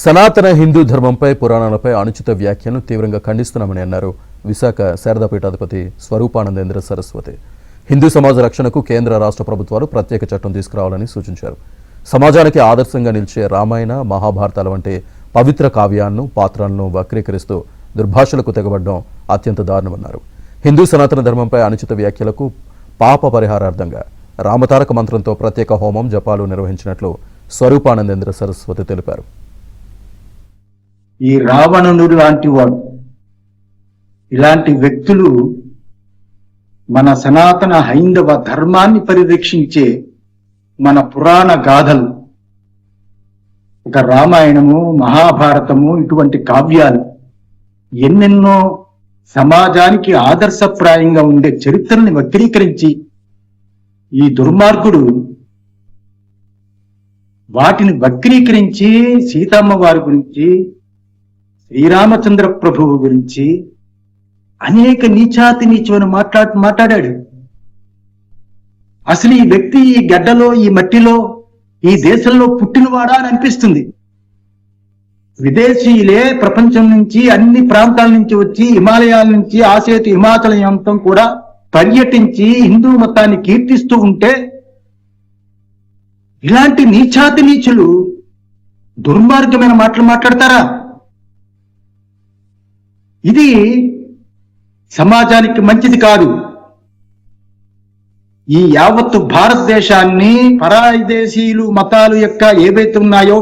సనాతన హిందూ ధర్మంపై పురాణాలపై అనుచిత వ్యాఖ్యలను తీవ్రంగా ఖండిస్తున్నామని అన్నారు విశాఖ శారదాపీఠాధిపతి స్వరూపానందేంద్ర సరస్వతి. హిందూ సమాజ రక్షణకు కేంద్ర రాష్ట్ర ప్రభుత్వాలు ప్రత్యేక చట్టం తీసుకురావాలని సూచించారు. సమాజానికి ఆదర్శంగా నిలిచే రామాయణ, మహాభారతాల వంటి పవిత్ర కావ్యాలను, పాత్రలను వక్రీకరిస్తూ దుర్భాషలకు తెగబడడం అత్యంత దారుణమన్నారు. హిందూ సనాతన ధర్మంపై అనుచిత వ్యాఖ్యలకు పాప పరిహారార్థంగా రామతారక మంత్రంతో ప్రత్యేక హోమం, జపాలు నిర్వహించినట్లు స్వరూపానందేంద్ర సరస్వతి తెలిపారు. ఈ రావణుడు లాంటి వాడు, ఇలాంటి వ్యక్తులు మన సనాతన హైందవ ధర్మాన్ని పరిరక్షించే మన పురాణ గాథలు, ఒక రామాయణము, మహాభారతము, ఇటువంటి కావ్యాలు ఎన్నెన్నో సమాజానికి ఆదర్శప్రాయంగా ఉండే చరిత్రని వక్రీకరించి ఈ దుర్మార్గుడు వాటిని వక్రీకరించి సీతమ్మ వారి గురించి, శ్రీరామచంద్ర ప్రభువు గురించి అనేక నీచాతి నీచమైన మాట్లాడాడు. అసలు ఈ వ్యక్తి ఈ గడ్డలో, ఈ మట్టిలో, ఈ దేశంలో పుట్టినవాడా అని అనిపిస్తుంది. విదేశీయులే ప్రపంచం నుంచి, అన్ని ప్రాంతాల నుంచి వచ్చి, హిమాలయాల నుంచి ఆసేతు హిమాచలయంతం కూడా పర్యటించి హిందూ మతాన్ని కీర్తిస్తూ ఉంటే ఇలాంటి నీచాతి నీచులు దుర్మార్గమైన మాటలు మాట్లాడతారా? ఇది సమాజానికి మంచిది కాదు. ఈ యావత్తు భారతదేశాన్ని పరాయి దేశీయులు మతాలు యొక్క ఏవైతే ఉన్నాయో